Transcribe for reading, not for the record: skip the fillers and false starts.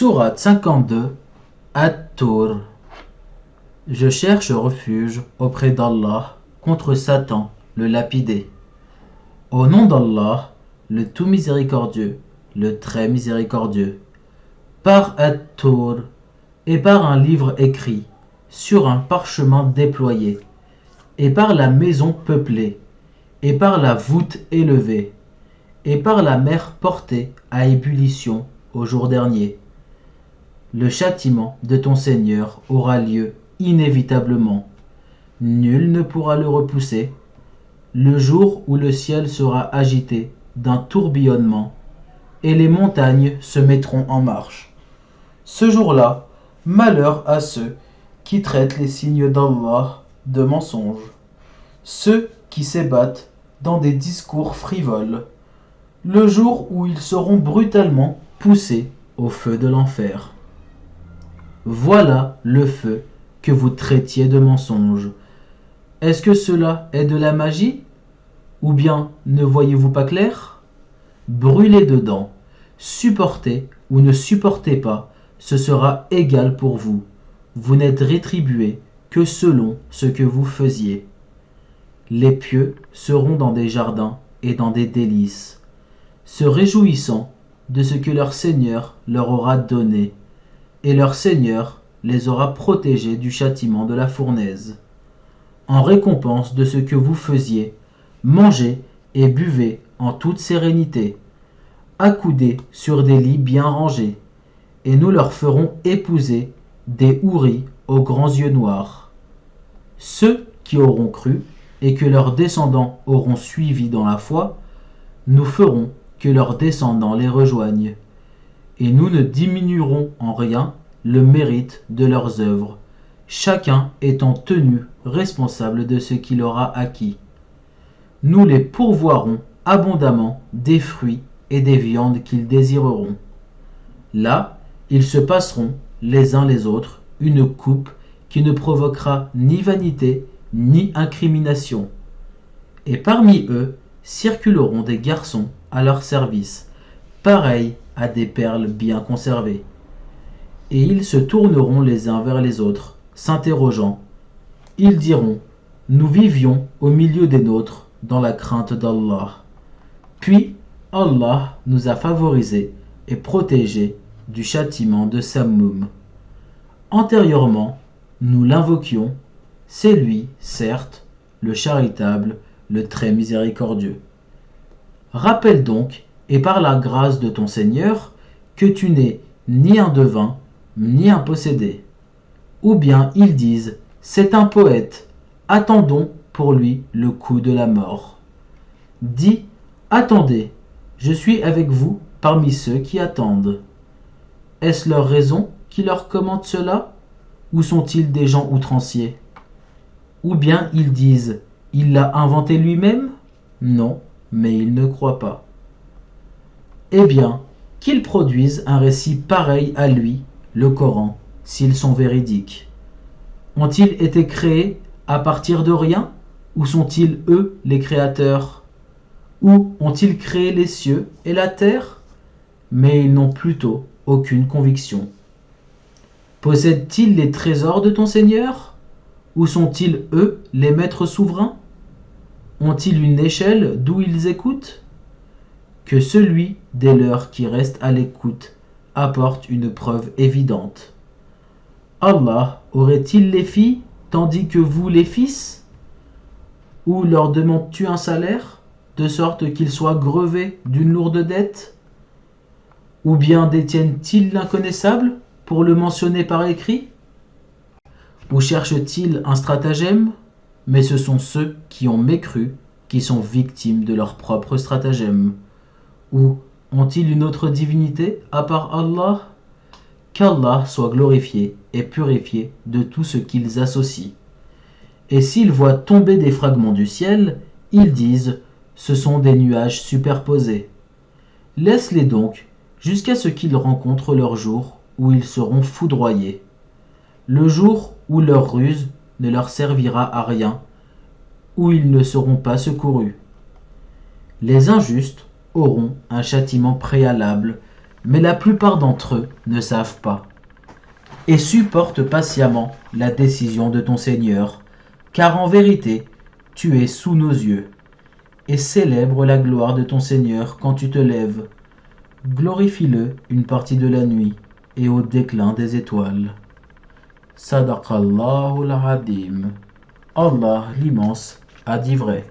Sourate 52, At-Tur. Je cherche refuge auprès d'Allah contre Satan, le lapidé. Au nom d'Allah, le tout miséricordieux, le très miséricordieux. Par At-Tur et par un livre écrit sur un parchemin déployé, et par la maison peuplée, et par la voûte élevée, et par la mer portée à ébullition au jour dernier. Le châtiment de ton Seigneur aura lieu inévitablement. Nul ne pourra le repousser. Le jour où le ciel sera agité d'un tourbillonnement et les montagnes se mettront en marche. Ce jour-là, malheur à ceux qui traitent les signes d'Allah de mensonges, ceux qui s'ébattent dans des discours frivoles, le jour où ils seront brutalement poussés au feu de l'enfer. Voilà le feu que vous traitiez de mensonge. Est-ce que cela est de la magie? Ou bien ne voyez-vous pas clair? Brûlez dedans, supportez ou ne supportez pas, ce sera égal pour vous. Vous n'êtes rétribués que selon ce que vous faisiez. Les pieux seront dans des jardins et dans des délices, se réjouissant de ce que leur Seigneur leur aura donné, et leur Seigneur les aura protégés du châtiment de la fournaise. En récompense de ce que vous faisiez, mangez et buvez en toute sérénité, accoudés sur des lits bien rangés, et nous leur ferons épouser des houris aux grands yeux noirs. Ceux qui auront cru et que leurs descendants auront suivi dans la foi, nous ferons que leurs descendants les rejoignent, et nous ne diminuerons en rien le mérite de leurs œuvres, chacun étant tenu responsable de ce qu'il aura acquis. Nous les pourvoirons abondamment des fruits et des viandes qu'ils désireront. Là, ils se passeront les uns les autres une coupe qui ne provoquera ni vanité ni incrimination. Et parmi eux circuleront des garçons à leur service, pareils à des perles bien conservées. Et ils se tourneront les uns vers les autres, s'interrogeant. Ils diront, nous vivions au milieu des nôtres dans la crainte d'Allah. Puis Allah nous a favorisés et protégés du châtiment de Sammum. Antérieurement, nous l'invoquions, c'est lui, certes, le charitable, le très miséricordieux. Rappelle donc, et par la grâce de ton Seigneur, que tu n'es ni un devin, ni un possédé. Ou bien ils disent, c'est un poète, attendons pour lui le coup de la mort. Dis, attendez, je suis avec vous parmi ceux qui attendent. Est-ce leur raison qui leur commande cela, ou sont-ils des gens outranciers? Ou bien ils disent, il l'a inventé lui-même? Non, mais ils ne croient pas. Eh bien, qu'ils produisent un récit pareil à lui, le Coran, s'ils sont véridiques. Ont-ils été créés à partir de rien, ou sont-ils eux les créateurs? Ou ont-ils créé les cieux et la terre? Mais ils n'ont plutôt aucune conviction. Possèdent-ils les trésors de ton Seigneur? Ou sont-ils eux les maîtres souverains? Ont-ils une échelle d'où ils écoutent? Que celui des leurs qui reste à l'écoute apporte une preuve évidente. Allah aurait-il les filles tandis que vous les fils? Ou leur demandes-tu un salaire, de sorte qu'ils soient grevés d'une lourde dette? Ou bien détiennent-ils l'inconnaissable pour le mentionner par écrit? Ou cherchent-ils un stratagème? Mais ce sont ceux qui ont mécru qui sont victimes de leur propre stratagème. Ou ont-ils une autre divinité à part Allah? Qu'Allah soit glorifié et purifié de tout ce qu'ils associent. Et s'ils voient tomber des fragments du ciel, ils disent, ce sont des nuages superposés. Laisse-les donc jusqu'à ce qu'ils rencontrent leur jour où ils seront foudroyés. Le jour où leur ruse ne leur servira à rien, où ils ne seront pas secourus. Les injustes auront un châtiment préalable, mais la plupart d'entre eux ne savent pas. Et supporte patiemment la décision de ton Seigneur, car en vérité, tu es sous nos yeux. Et célèbre la gloire de ton Seigneur quand tu te lèves. Glorifie-le une partie de la nuit et au déclin des étoiles. Sadaqallahu al-Adim. Allah l'immense a dit vrai.